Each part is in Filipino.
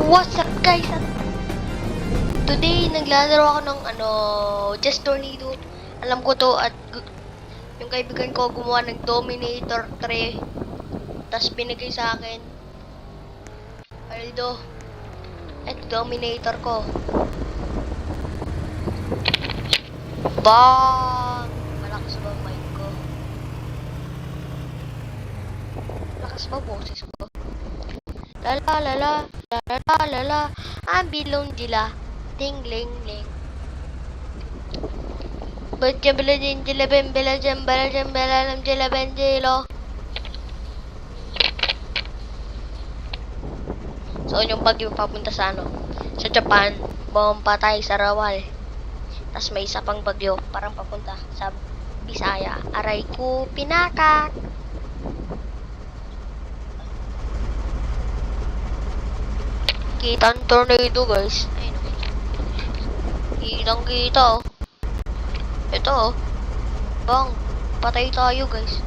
What's up guys? Today naglalaro ako ng Chess Tornado. Alam ko to at yung kaibigan ko gumawa ng Dominator 3. Tapos binigay sa akin. Aldo. At Dominator ko. Bang! Malakas ba ang mic ko? Malakas ba boses ko? La la la la la la la la ang bilong dila ting ling ling but jambala din dila bembela jambala jambala lam dila bendelo. So yung bagyo papunta sa sa Japan, patay sa Rawal. Tas may isa pang bagyo parang papunta sa Bisaya. Aray ko pinakak. Kita ang tornado guys. Ayun. Kitang kita oh. Ito oh. Bang. Patay tayo guys.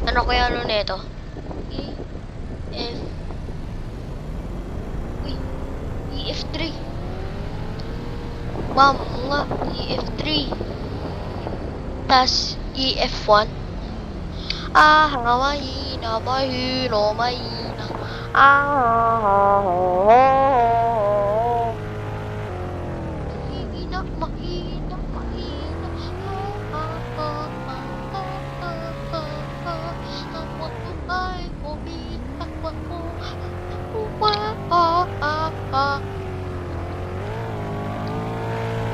Ano kaya nito? EF3. Bam nga. EF3. Tas EF1. Mahina. Mahina.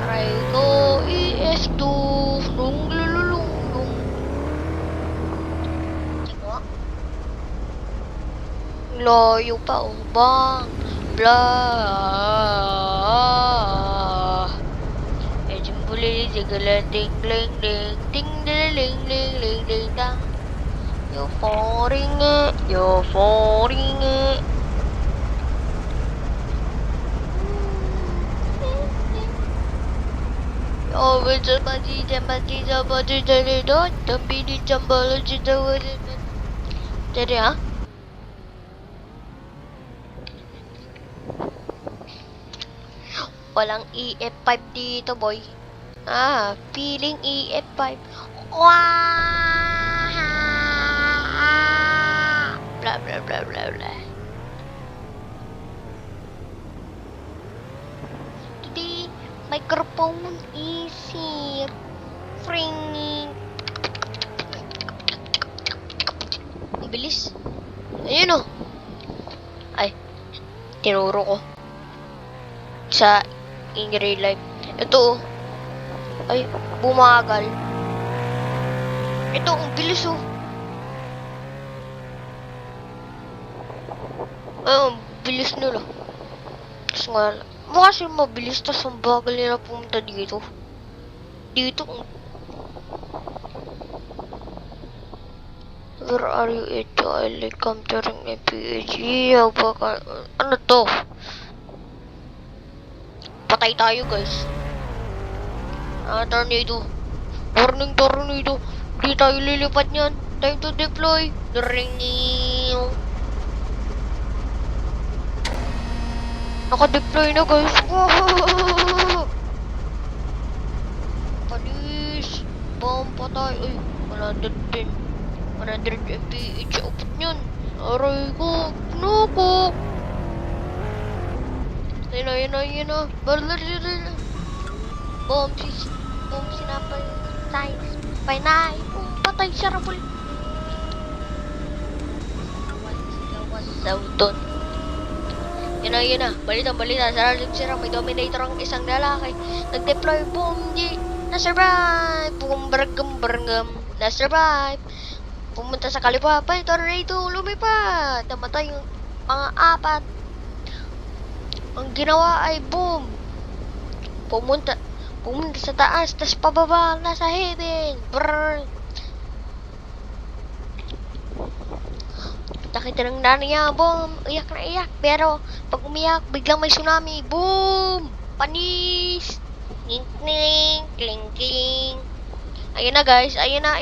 Aray ko EF2 lung lululung lung. Tingnan. Layo pa oh bang blah. Jimbuli jigala ding ding ding ding ding ding ding ding dang. You're falling it. Oh, it's a buddy, jadi ha? Walang EF5 dito, boy. Feeling EF5. Wah! Blah, blah, blah, blah, blah. Today, microphone is here. Ringing. Ang bilis. Ayun, oh. Ay, tinuro ko. Sa in real life. Ito oh. Ay, bumagal. Ito, ang bilis oh. Ay, ang bilis nila. Tapos nga, mukha siya mabilis, tapos ang bagal nila pumunta dito. Dito, where are you? Ito, I like capturing my PG. Ano to? Patay tayo guys. Tornado. Warning tornado. Di tayo lilipat niyan. Time to deploy. Ringing. Naka-deploy na guys. Palis. Bam patay. Uy, 110. 100 FPH. Upot niyan. Aray ko. Nuko. Yun na. Boom, sinapal size. Panay. Patay siya rabul. Sauton. Yun na. Balita. Sarang may Dominator ang isang lalaki. Nag-deploy. Boom, na-survive. Boom, bargam. Na-survive. Pumunta sa Kalipapay. Tornado. Lumipat. Namatay yung mga 4. Ang ginawa ay boom. Pumunta sa taas, tas pababa na sa heaven. Brrr. Nakita ng nanay niya, boom. Iyak na iyak. Pero pag umiyak, biglang may tsunami. Boom. Panis. Kling. Ayun na guys. Ayun na.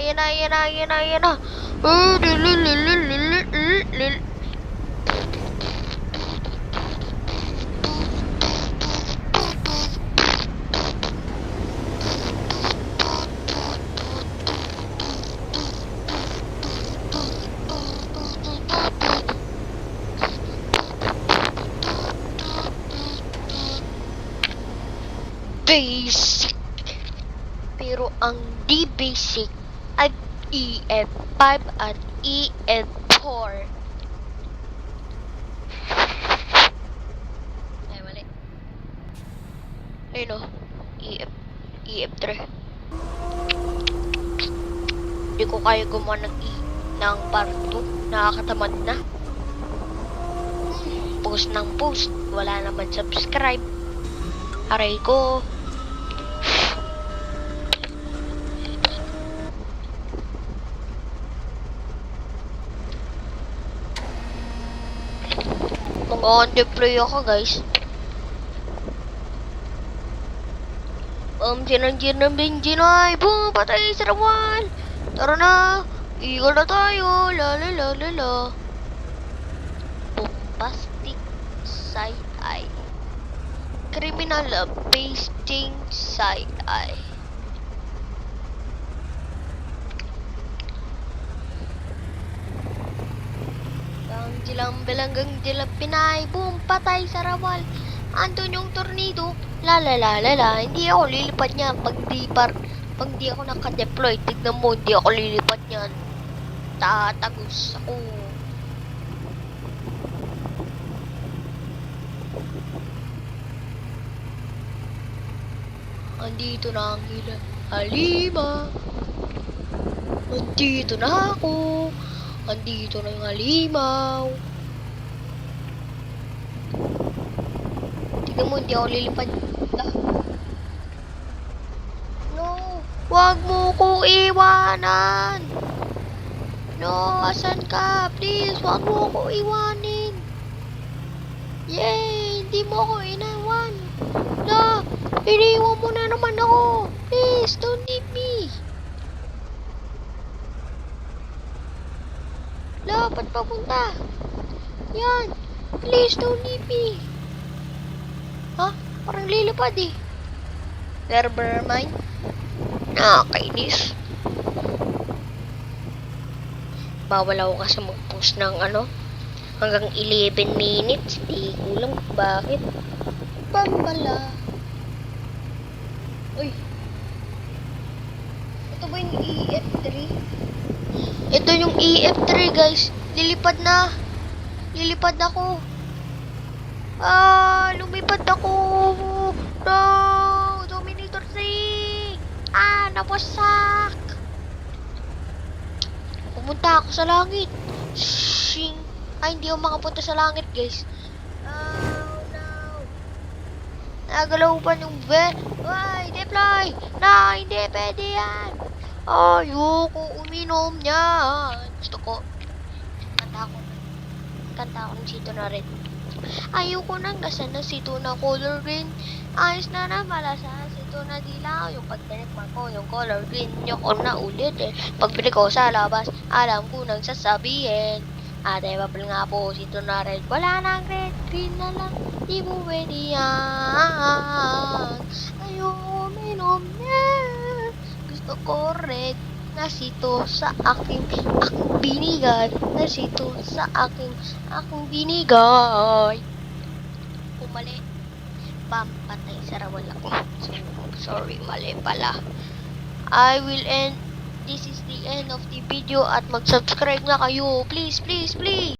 basic. Pero ang di basic ay EF5 at EF4. Ay, mali. Ayun o. EF3. Hindi ko kaya gumawa ng part 2. Nakakatamad na. Post ng post. Wala naman subscribe. Aray ko. Mag-on-deploy ako, guys. Sinandiyan ng Benjinay. Boom! Patay sa rawan! Tara na! Eagle na tayo! La la la la la. Bombastic side-eye. Criminal pasting side-eye. Belanggang dilang Pinay. Boom! Patay sa rawal. Andun yung tornado. La la la la la. Hindi ako lilipad niyan pag di ako naka-deploy. Tignan mo, hindi ako lilipad niyan. Tatagos ako. Andito na ang halima. Andito na ako. Andito na yung halimaw. Tignan mo, hindi ako lilipad. No, wag mo ko iwanan. No, asan ka? Please, wag mo ko iwanin. Yay, hindi mo ko inawan. No, iniwan mo na naman ako. Please, don't leave me. Dapat papunta. Yan. Please don't leave me. Ha? Parang lilipad eh. Never mind. Nakakainis. Bawal ako kasi mag-post ng hanggang 11 minutes. Di ko alam bakit. Pambala. Uy. Ito ba yung EF3? Ito yung EF3, guys. Lilipad na. Lilipad ako. Lumipad ako. No! Dominator 3! Nawasak! Pumunta ako sa langit. Shing! Hindi ako makapunta sa langit, guys. Oh, no! Nagalaw pa yung deploy! Hindi pwede yan! Ayoko uminom niyan. Gusto ko. Kanta ako ng Sito na rin. Ayoko nang nasa na Sito na color green. Ayos na pala sa Sito na dilaw. Yung pagtinikman ko, yung color green. Yung na ulit eh. Pagbili ko sa labas, alam ko nang sasabihin. Ate, babal nga po, Sito na red. Wala nang red, green na lang. Di mo pwede yan. Ayoko uminom niyan. Gusto ko red na Sito sa aking binigay. Na Sito sa aking binigay. Mali. Patay sa rawal ako. Sorry, mali pala. This is the end of the video at mag-subscribe na kayo. Please, please, please.